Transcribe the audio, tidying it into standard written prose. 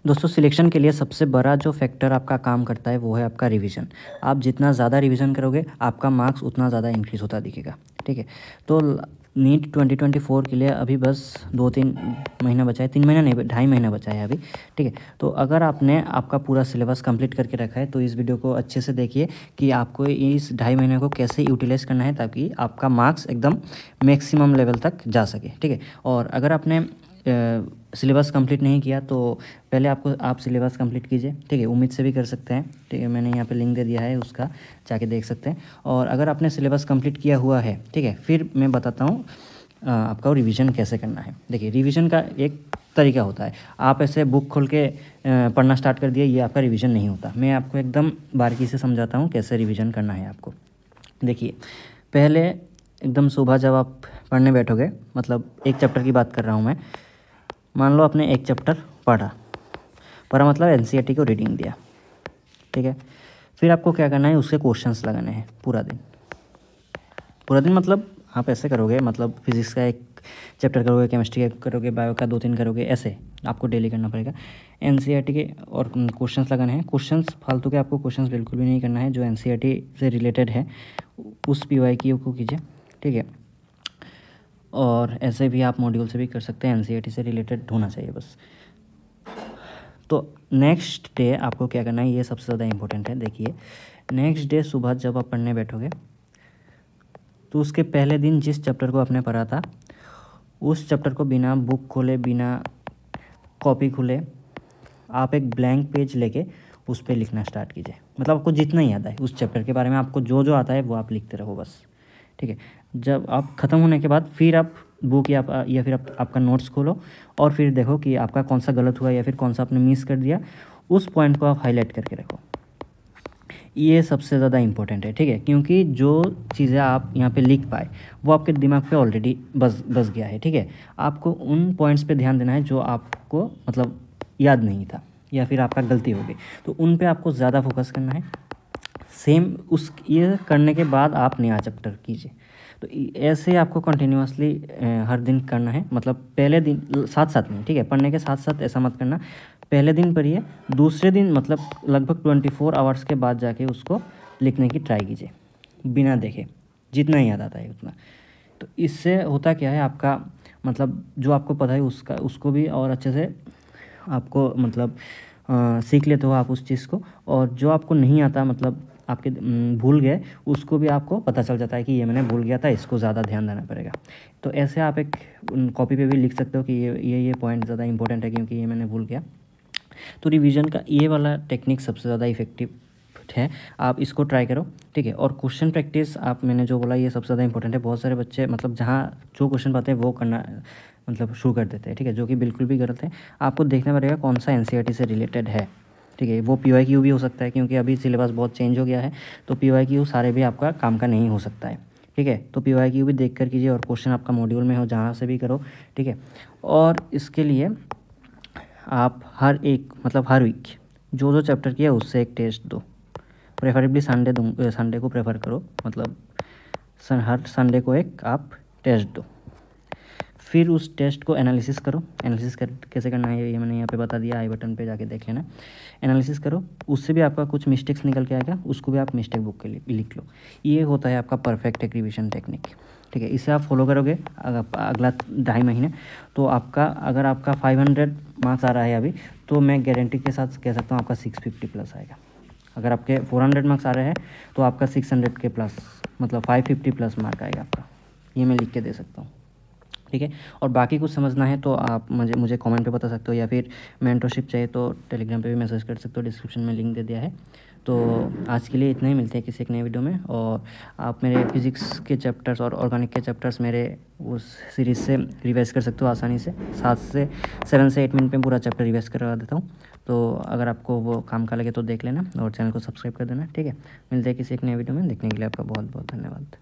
दोस्तों सिलेक्शन के लिए सबसे बड़ा जो फैक्टर आपका काम करता है वो है आपका रिवीजन। आप जितना ज़्यादा रिवीजन करोगे आपका मार्क्स उतना ज़्यादा इंक्रीज़ होता दिखेगा। ठीक है, तो नीट 2024 के लिए अभी बस 2-3 महीना बचा है, 3 महीना नहीं, 2.5 महीना बचा है अभी। ठीक है, तो अगर आपने आपका पूरा सिलेबस कंप्लीट करके रखा है तो इस वीडियो को अच्छे से देखिए कि आपको इस 2.5 महीने को कैसे यूटिलाइज़ करना है ताकि आपका मार्क्स एकदम मैक्सिमम लेवल तक जा सके। ठीक है, और अगर आपने सिलेबस कंप्लीट नहीं किया तो पहले आप सिलेबस कंप्लीट कीजिए। ठीक है, उम्मीद से भी कर सकते हैं। ठीक है, मैंने यहाँ पे लिंक दे दिया है, उसका जाके देख सकते हैं। और अगर आपने सिलेबस कंप्लीट किया हुआ है, ठीक है, फिर मैं बताता हूँ आपका रिवीजन कैसे करना है। देखिए, रिवीजन का एक तरीका होता है, आप ऐसे बुक खोल के पढ़ना स्टार्ट कर दिए, ये आपका रिवीजन नहीं होता। मैं आपको एकदम बारीकी से समझाता हूँ कैसे रिवीजन करना है आपको। देखिए, पहले एकदम सुबह जब आप पढ़ने बैठोगे, मतलब एक चैप्टर की बात कर रहा हूँ मैं, मान लो आपने एक चैप्टर पढ़ा मतलब एनसीईआरटी को रीडिंग दिया। ठीक है, फिर आपको क्या करना है, उसके क्वेश्चंस लगाने हैं पूरा दिन मतलब आप ऐसे करोगे, मतलब फिजिक्स का एक चैप्टर करोगे, केमिस्ट्री का करोगे, बायो का 2-3 करोगे, ऐसे आपको डेली करना पड़ेगा। एनसीईआरटी के और क्वेश्चंस लगाने हैं। क्वेश्चंस फालतू के आपको क्वेश्चंस बिल्कुल भी नहीं करना है। जो एनसीईआरटी से रिलेटेड है उस पीवाईक्यू को कीजिए। ठीक है, और ऐसे भी आप मॉड्यूल से भी कर सकते हैं, एनसीईआरटी से रिलेटेड होना चाहिए बस। तो नेक्स्ट डे आपको क्या करना है, ये सबसे ज़्यादा इम्पोर्टेंट है। देखिए, नेक्स्ट डे सुबह जब आप पढ़ने बैठोगे तो उसके पहले दिन जिस चैप्टर को आपने पढ़ा था उस चैप्टर को बिना बुक खोले, बिना कॉपी खुले, आप एक ब्लैंक पेज लेके उस पर लिखना स्टार्ट कीजिए। मतलब आपको जितना ही आता है उस चैप्टर के बारे में, आपको जो जो आता है वो आप लिखते रहो बस। ठीक है, जब आप ख़त्म होने के बाद फिर आप बुक या फिर आपका नोट्स खोलो और फिर देखो कि आपका कौन सा गलत हुआ या फिर कौन सा आपने मिस कर दिया, उस पॉइंट को आप हाईलाइट करके रखो। ये सबसे ज़्यादा इम्पोर्टेंट है। ठीक है, क्योंकि जो चीज़ें आप यहाँ पे लिख पाए वो आपके दिमाग पे ऑलरेडी बस गया है। ठीक है, आपको उन पॉइंट्स पे ध्यान देना है जो आपको मतलब याद नहीं था या फिर आपका गलती हो गई, तो उन पे आपको ज़्यादा फोकस करना है। सेम ये करने के बाद आप नया चैप्टर कीजिए। तो ऐसे आपको कंटिन्यूअसली हर दिन करना है। मतलब पहले दिन साथ साथ नहीं, ठीक है, पढ़ने के साथ साथ ऐसा मत करना। पहले दिन पढ़िए, दूसरे दिन मतलब लगभग 24 आवर्स के बाद जाके उसको लिखने की ट्राई कीजिए बिना देखे, जितना ही याद आता है उतना। तो इससे होता क्या है, आपका मतलब जो आपको पता है उसको भी और अच्छे से आपको मतलब सीख लेते हो आप उस चीज़ को, और जो आपको नहीं आता मतलब आपके भूल गए उसको भी आपको पता चल जाता है कि ये मैंने भूल गया था, इसको ज़्यादा ध्यान देना पड़ेगा। तो ऐसे आप एक कॉपी पे भी लिख सकते हो कि ये पॉइंट ज़्यादा इंपॉर्टेंट है क्योंकि ये मैंने भूल गया। तो रिवीजन का ये वाला टेक्निक सबसे ज़्यादा इफेक्टिव है, आप इसको ट्राई करो। ठीक है, और क्वेश्चन प्रैक्टिस आप मैंने जो बोला ये सबसे ज़्यादा इंपॉर्टेंट है। बहुत सारे बच्चे मतलब जहाँ जो क्वेश्चन पाते हैं वो करना मतलब शुरू कर देते हैं। ठीक है, जो कि बिल्कुल भी गलत है। आपको देखना पड़ेगा कौन सा एनसीईआरटी से रिलेटेड है। ठीक है, वो पीवाईक्यू भी हो सकता है क्योंकि अभी सिलेबस बहुत चेंज हो गया है, तो पीवाईक्यू सारे भी आपका काम का नहीं हो सकता है। ठीक है, तो पीवाईक्यू भी देख कर कीजिए, और क्वेश्चन आपका मॉड्यूल में हो जहाँ से भी करो। ठीक है, और इसके लिए आप हर वीक जो चैप्टर किया उससे एक टेस्ट दो। प्रेफरेबली संडे को प्रेफर करो, मतलब हर संडे को एक आप टेस्ट दो। फिर उस टेस्ट को एनालिसिस करो। एनालिसिस कैसे करना है ये मैंने यहाँ पे बता दिया, आई बटन पे जाके देख लेना। एनालिसिस करो, उससे भी आपका कुछ मिस्टेक्स निकल के आएगा, उसको भी आप मिस्टेक बुक के लिए लिख लो। ये होता है आपका परफेक्ट एक रिविजन टेक्निक। ठीक है, इसे आप फॉलो करोगे अगला 2.5 महीने, तो अगर आपका 500 मार्क्स आ रहा है अभी, तो मैं गारंटी के साथ कह सकता हूँ आपका 650 प्लस आएगा। अगर आपके 400 मार्क्स आ रहे हैं तो आपका 600 के प्लस मतलब 550 प्लस मार्क आएगा आपका। ये मैं लिख के दे सकता हूँ। ठीक है, और बाकी कुछ समझना है तो आप मुझे कमेंट पे बता सकते हो, या फिर मेंटरशिप चाहिए तो टेलीग्राम पे भी मैसेज कर सकते हो, डिस्क्रिप्शन में लिंक दे दिया है। तो आज के लिए इतना ही, मिलते हैं किसी एक नए वीडियो में। और आप मेरे फिज़िक्स के चैप्टर्स और ऑर्गेनिक के चैप्टर्स मेरे उस सीरीज़ से रिवाइज कर सकते हो आसानी से। 7 से 8 मिनट में पूरा चैप्टर रिवाइज करवा देता हूँ। तो अगर आपको वो काम का लगे तो देख लेना और चैनल को सब्सक्राइब कर देना। ठीक है, मिलते हैं किसी एक नए वीडियो में। देखने के लिए आपका बहुत बहुत धन्यवाद।